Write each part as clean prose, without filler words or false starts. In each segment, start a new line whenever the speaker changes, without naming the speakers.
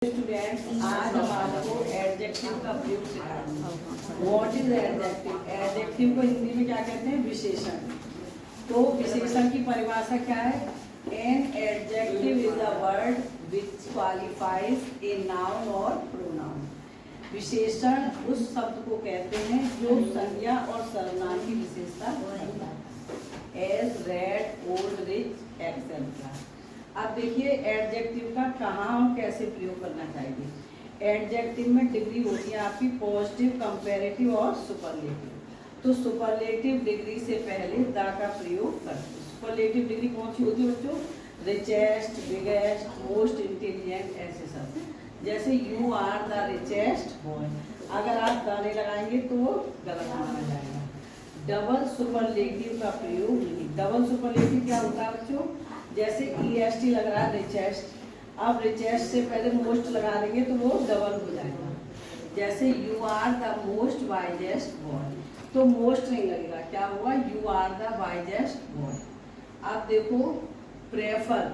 Students, आज हम आपको एडजेक्टिव का प्रयोग सिखाएंगे। What is adjective? एडजेक्टिव को हिंदी में क्या कहते हैं? विशेषण। तो विशेषण की परिभाषा क्या है? An adjective is a word which qualifies a noun और प्रोनाउन। विशेषण उस शब्द को कहते हैं जो संज्ञा और सर्वनाम की विशेषता रखता है। Age, red, old, rich, etcetera. अब देखिए एडजेक्टिव का कहाँ और कैसे प्रयोग करना चाहिए। एडजेक्टिव में डिग्री होती है आपकी पॉजिटिव, कंपैरेटिव और सुपरलेटिव। तो सुपरलेटिव डिग्री से पहले द का प्रयोग करते हैं। सुपरलेटिव डिग्री कौन सी होती है बच्चों? रिचेस्ट, बिगेस्ट, मोस्ट इंटेलिजेंट, ऐसे सब। जैसे you are the richest boy, अगर आप गाने लगाएंगे तो वो गलत माना जाएगा। डबल सुपरलेटिव का प्रयोग नहीं। डबल सुपरलेटिव क्या होता है बच्चों? जैसे EST लग रहा है रिचेस्ट, अब रिचेस्ट से पहले मोस्ट लगा देंगे तो वो डबल हो जाएगा। जैसे you are the most wisest boy, तो मोस्ट नहीं लगेगा, क्या होगा? You are the wisest boy. अब देखो प्रेफर,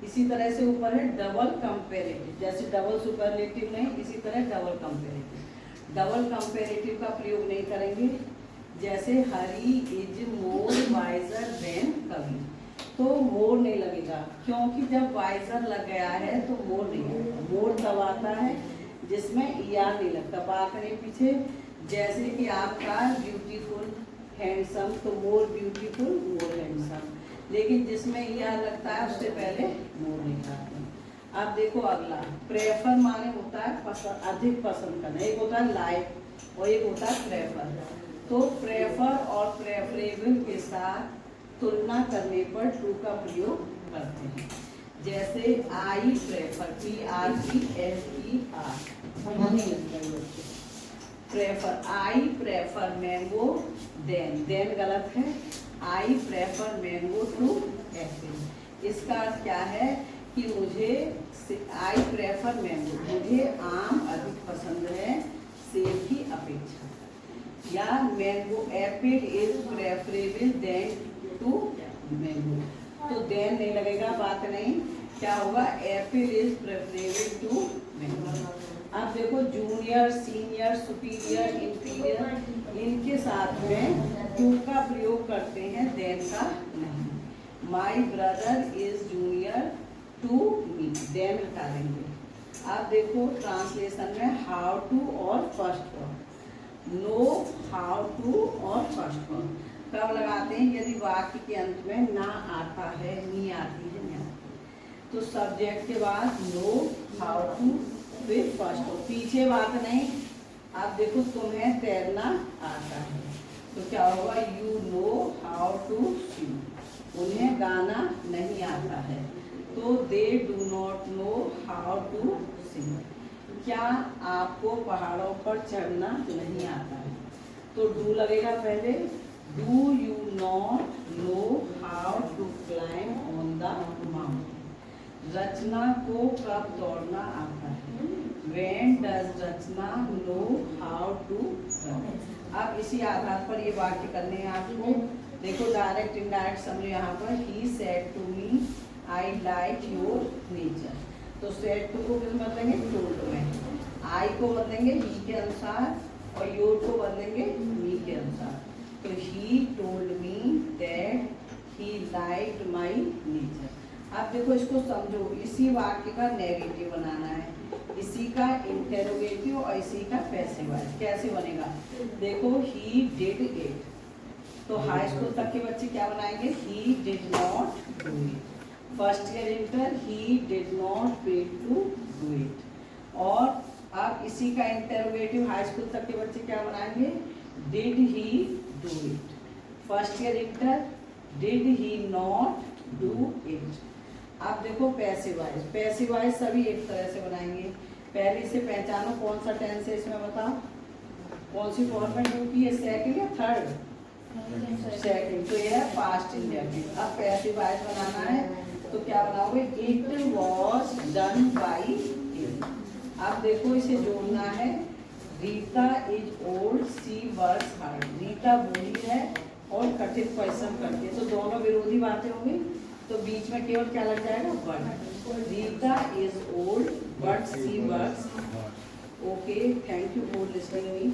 इसी तरह से ऊपर है डबल कंपेरेटिव। जैसे डबल सुपरलेटिव नहीं, इसी तरह डबल कंपेरेटिव। डबल कंपेरेटिव का प्रयोग नहीं करेंगे। जैसे हरी इज मोर वाइजर देन कवि, तो मोर नहीं लगेगा, क्योंकि जब वाइजर लग गया है तो मोर नहीं लगेगा। मोर तब आता है जिसमें ER नहीं लगता। बात करें पीछे, जैसे कि आपका ब्यूटीफुल, हैंडसम, तो मोर ब्यूटीफुल, मोर हैंडसम, लेकिन जिसमें ER लगता है उससे पहले मोर नहीं आता। अब देखो अगला, प्रेफर माने होता है पसंद, अधिक पसंद करना। एक होता है लाइक और एक होता है प्रेफर। तो प्रेफर और प्रेफरेबल के साथ तुलना करने पर टू का प्रयोग करते हैं। जैसे I prefer, PREFER, prefer, I prefer mango than, than गलत है, I prefer mango to apple. इसका अर्थ क्या है कि मुझे, आई प्रेफर मैंगो, मुझे आम अधिक पसंद है सेब की अपेक्षा। या mango, apple is preferable than to mango, तो देन नहीं लगेगा, बात नहीं, क्या होगा? Apple is preferable to mango. अब देखो जूनियर, सीनियर, सुपीरियर, इंफीरियर, इनके साथ में टू का प्रयोग करते हैं, देन का नहीं। My brother is junior to me, than हटा देंगे। अब देखो ट्रांसलेशन में हाउ टू और first form, no, how to और फर्स्ट फॉर्म कब लगाते हैं? यदि वाक्य के अंत में ना आता है, नी आती है, नहीं आती, तो सब्जेक्ट के बाद नो, हाउ टू, फिर फर्स्ट फॉर्म। पीछे बात नहीं। अब देखो तुम्हें तैरना आता है, तो क्या होगा? You know how to swim. उन्हें गाना नहीं आता है, तो they do not know how to sing. क्या आपको पहाड़ों पर चढ़ना नहीं आता है? तो डू लगेगा पहले। Do you not know how to climb on the mountain. Rachna को कब दौड़ना आता है? When does Rachna know how to run. अब इसी आधार पर ये वाक्य करने हैं आपको। देखो डायरेक्ट इनडायरेक्ट समझो यहाँ पर। He said to me I like your nature, तो सेड टू को किस बदलेंगे? टोल्ड में। आई को बदलेंगे ही के अनुसार और योर को बदलेंगे मी के अनुसार। तो he told me that he liked my nature. अब देखो इसको समझो, इसी वाक्य का नेगेटिव बनाना है, इसी का इंटेरोगेटिव और इसी का पैसिव वॉइस। कैसे बनेगा? देखो ही डिड इट, तो हाई स्कूल तक के बच्चे क्या बनाएंगे? He did not do it. First year inter, he did not पे टू डू इट। और अब इसी का इंटेरोगेटिव हाई स्कूल तक के बच्चे क्या बनाएंगे? Did he do it. First year inter, did he not do it. अब देखो पैसिव वॉइस, पैसिव वॉइस सभी एक तरह से बनाएंगे। पहले से पहचानो कौन सा टेंस है इसमें, बताओ कौन सी फॉर्म में डू की है, सेकंड या थर्ड? सेकंड, तो यह है पास्ट इंडेफिनिट। अब पैसिव वॉइस बनाना है तो क्या बनाओगे? It was done by him. अब देखो इसे जोड़ना है। Rita is old, she works hard. Rita बूढ़ी है और कठिन परिश्रम करती है, तो दोनों विरोधी बातें होंगी। तो बीच में केवल क्या लग जाएगा, but. Rita is old but she works. Okay, thank you for listening me.